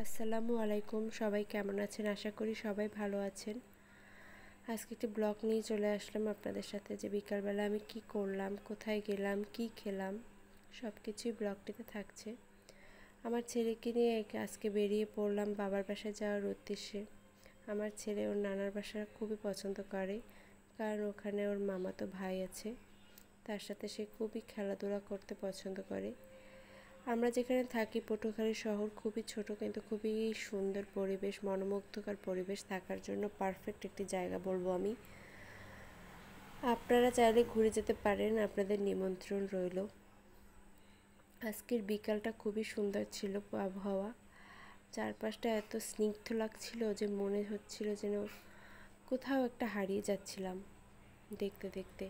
আসসালামু আলাইকুম। সবাই কেমন আছেন? আশা করি সবাই ভালো আছেন। আজকে একটি ব্লগ নিয়ে চলে আসলাম আপনাদের সাথে, যে বিকালবেলা আমি কি করলাম, কোথায় গেলাম, কি খেলাম, সব কিছুই ব্লগটিতে থাকছে। আমার ছেলেকে নিয়ে আজকে বেরিয়ে পড়লাম বাবার বাসায় যাওয়ার উদ্দেশ্যে। আমার ছেলে ওর নানার বাসা খুবই পছন্দ করে, কারণ ওখানে ওর মামাতো ভাই আছে, তার সাথে সে খুবই খেলাধুলা করতে পছন্দ করে। আমরা যেখানে থাকি পটুয়াখালী শহর খুবই ছোট, কিন্তু খুবই সুন্দর পরিবেশ, মনোমুগ্ধকর পরিবেশ, থাকার জন্য পারফেক্ট একটি জায়গা বলবো আমি। আপনারা চাইলে ঘুরে যেতে পারেন, আপনাদের নিমন্ত্রণ রইল। আজকের বিকালটা খুবই সুন্দর ছিল, আবহাওয়া চারপাশটা এত স্নিগ্ধ লাগছিল যে মনে হচ্ছিল যেন কোথাও একটা হারিয়ে যাচ্ছিলাম দেখতে দেখতে।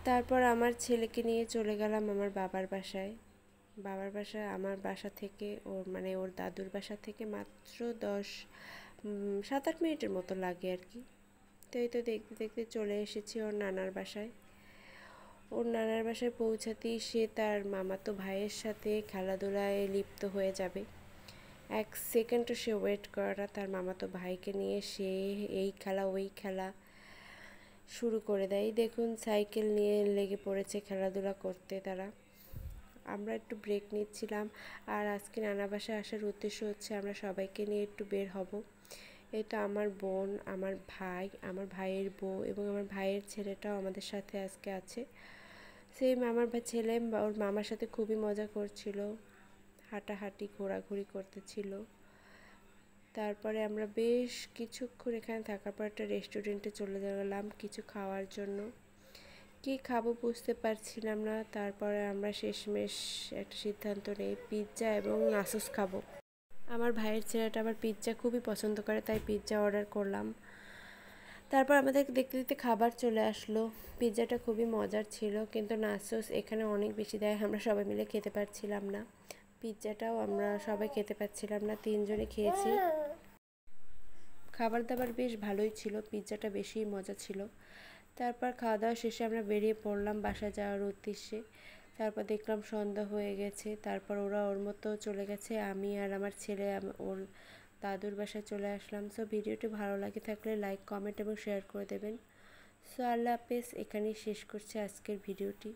তারপর আমার ছেলেকে নিয়ে চলে গেলাম আমার বাবার বাসায়। আমার বাসা থেকে ওর দাদুর বাসা থেকে মাত্র 7-8 মিনিটের মতো লাগে আর কি। তো এই তো দেখতে দেখতে চলে এসেছি ওর নানার বাসায়। ওর নানার বাসায় পৌঁছাতেই সে তার মামাতো ভাইয়ের সাথে খেলাধুলায় লিপ্ত হয়ে যাবে। এক সেকেন্ডও সে ওয়েট করে না, তার মামাতো ভাইকে নিয়ে সে এই খেলা ওই খেলা শুরু করে দেয়। দেখুন সাইকেল নিয়ে লেগে পড়েছে খেলাধুলা করতে তারা। আমরা একটু ব্রেক নিচ্ছিলাম, আর আজকে নানা বাসায় আসার উদ্দেশ্য হচ্ছে আমরা সবাইকে নিয়ে একটু বের হব। এই তো আমার বোন, আমার ভাই, আমার ভাইয়ের বউ এবং আমার ভাইয়ের ছেলেটাও আমাদের সাথে আজকে আছে। আমার ছেলে ওর মামার সাথে খুবই মজা করছিল, হাঁটাহাঁটি ঘোরাঘুরি করতেছিল। তারপরে আমরা বেশ কিছুক্ষণ এখানে থাকার পর একটা রেস্টুরেন্টে চলে গেলাম কিছু খাওয়ার জন্য। কি খাবো বুঝতে পারছিলাম না, তারপরে আমরা শেষমেশ একটা সিদ্ধান্ত নেই, পিৎজা এবং নাসোস খাবো। আমার ভাইয়ের ছেলেটা আবার পিৎজা খুবই পছন্দ করে, তাই পিৎজা অর্ডার করলাম। তারপর আমাদের দেখতে দেখতে খাবার চলে আসলো। পিৎজাটা খুবই মজার ছিল, কিন্তু নাসোস এখানে অনেক বেশি দেয়, আমরা সবাই মিলে খেতে পারছিলাম না। পিৎজাটাও আমরা সবাই খেতে পারছিলাম না, 3 জনে খেয়েছি। খাবার দাবার বেশ ভালোই ছিল, পিৎজাটা বেশি মজা ছিল। তারপর খাওয়া দাওয়া শেষে আমরা বেরিয়ে পড়লাম বাসায় যাওয়ার উদ্দেশ্যে। তারপর দেখলাম সন্ধ্যা হয়ে গেছে, তারপর ওরা ওর মতো চলে গেছে, আমি আর আমার ছেলে ওর দাদুর বাসায় চলে আসলাম। সো ভিডিওটি ভালো লাগে থাকলে লাইক, কমেন্ট এবং শেয়ার করে দেবেন। সো আল্লাহ হাফেজ, এখানেই শেষ করছি আজকের ভিডিওটি।